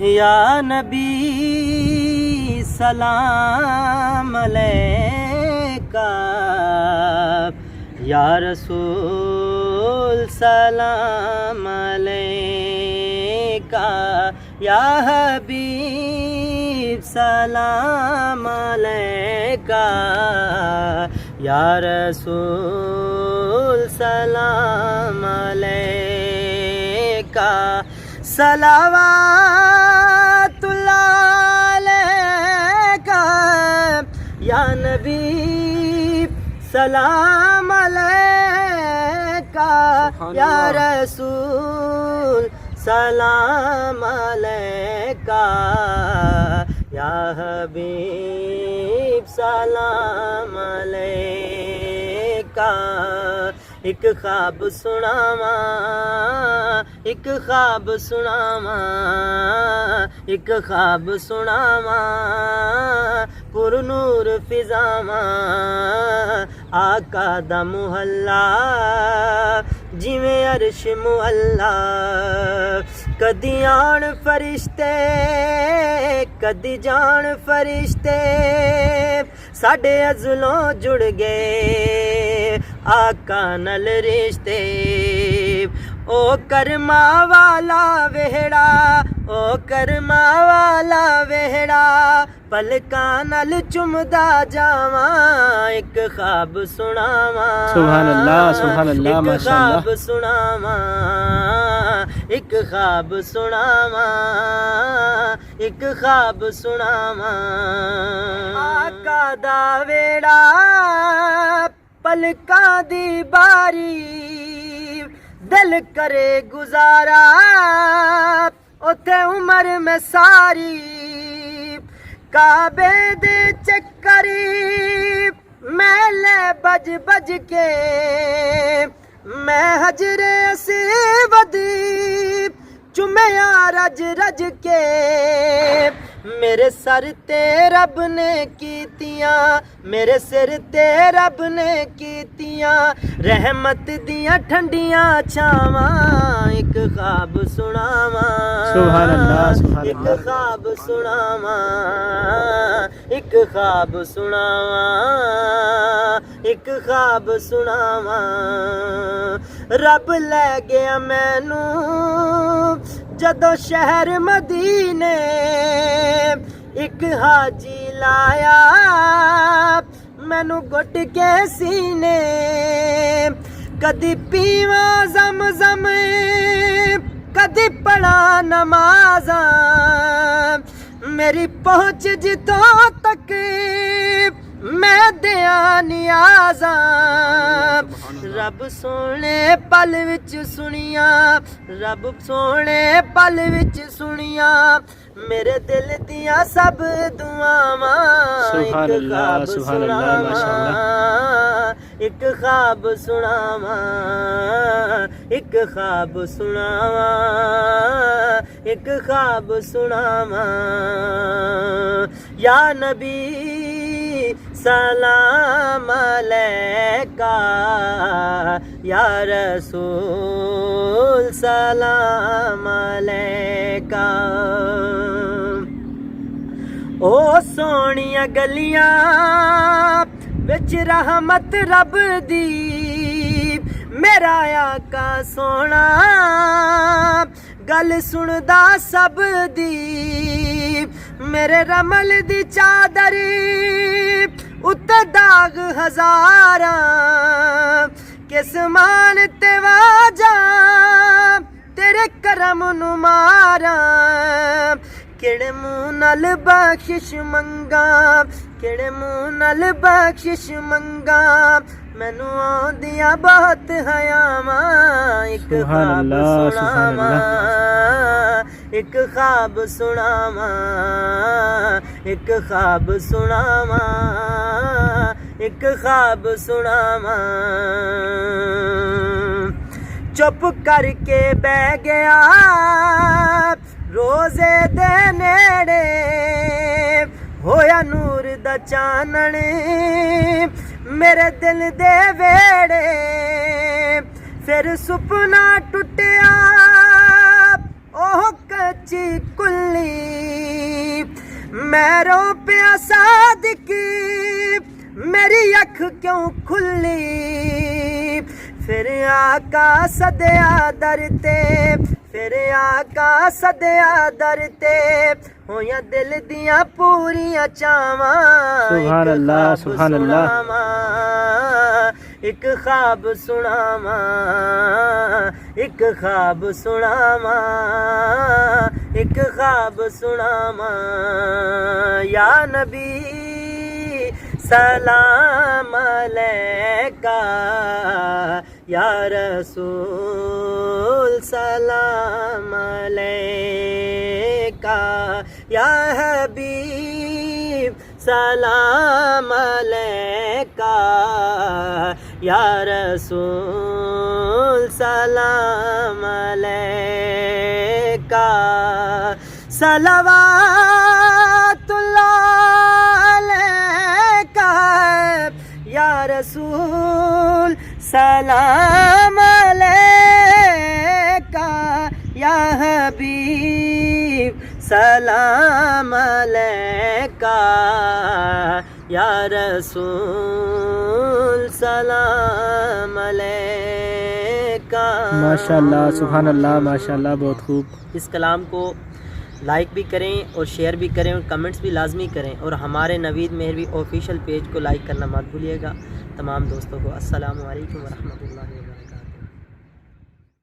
या नबी सलाम अलैका, या रसूल सलाम अलैका, या हबीब सलाम अलैका, या रसूल सलाम अलैका, सलावातुल्लाह अलैका, या नबी सलाम अलैका, या रसूल सलाम अलैका, या हबीब सलाम अलैका। एक ख्वाब सुनावा, एक ख्वाब सुनावा, एक ख्वाब सुनावा, पुरनूर फिजावा, आका दा मुहल्ला जिवें अरश मुहल्ला। कदी आन फरिश्ते कदी जान फरिश्ते, साडे अज़लों जुड़ गए आका नल रिश्ते। ओ करमा वाला वेहड़ा, ओ करमा वाला वेहड़ा, पलकां नल चुमदा जावा, एक ख्वाब सुनावा, सुभान अल्लाह एक माशाअल्लाह। ख्वाब सुनावा, एक ख्वाब सुनावा, एक ख्वाब सुनावा। आका दा वेड़ा पलकां दी बारी, दिल करे गुजारा उथे उमर में सारी। काबे दे चक्करी मैले बज बज के, मैं हजरे अस्वद चुमया रज रज के। मेरे सर ते रब ने कीतियां, मेरे सिर ते रब ने कीतियां, रहमत दियां ठंडियां छावां। एक ख्वाब सुनावा, सुभान अल्लाह, सुभान एक अल्लाह। ख्वाब सुनावा, एक ख्वाब सुनावा, एक ख्वाब सुनावा। रब लै गया मैनू जदों शहर मदीने, एक हाजी लाया मैनू गुट के सीने। कदी पीवा ज़म-ज़म, कदी पढ़ा नमाज़ां, मेरी पहुँच जितों तक मैं दिया नियाज़ां। रब सोने पल विच सुनिया, रब सोने पल विच सुनिया, मेरे दिल दियां सब दुआवां। सुभान अल्लाह, सुभान अल्लाह माशाअल्लाह। एक ख्वाब सुनावा, एक ख्वाब सुनावा, एक ख्वाब सुनावा। या नबी सलाम अलैका, या रसूल सलाम अलैका। ओ सोहणियां गलियां विच रहमत रब दी, मेरा आका सोना गल सुनदा सब दी। मेरे रमल दी चादर उत्ते दाग हज़ारां, किस मान ते वाजा तेरे करम नू मारां। किहड़े मुंह नाल बख्शिश मंगा, किहड़े मुंह नाल बख्शिश मंगा, मैनू आउंदियां बहुत हयावां। एक ख्वाब सुनावा, एक ख्वाब सुनावा, एक ख्वाब सुनावा, एक ख्वाब सुनावा। चुप करके बह गया रोजे दे नेड़े, होया नूर दा चानण मेरे दिल दे वेड़े। फिर सुपना टुटिया ओह کچی کلی میں رو پیا صادقی میری اکھ کیوں کھلی پھر آقا سدیا در تے پھر آقا سدیا در تے ہویا دل دیاں پوریاں چاواں سبحان اللہ سبحان اللہ ایک خواب سناواں ایک خواب سناواں ایک خواب سناواں یا نبی سلام علیکہ یا رسول سلام علیکہ یا حبیب سلام علیکہ یا رسول سلام علیکہ صلوات اللہ علیکہ یا رسول سلام علیکہ یا حبیب سلام علیکہ یا رسول سلام علیکہ. ماشاءاللہ سبحان اللہ ماشاءاللہ بہت خوب. اس کلام کو لائک بھی کریں اور شیئر بھی کریں اور کمنٹس بھی لازمی کریں اور ہمارے نوید مہروی آفیشیل پیج کو لائک کرنا مت بھولیے گا. تمام دوستوں کو السلام علیکم ورحمۃ اللہ وبرکاتہ.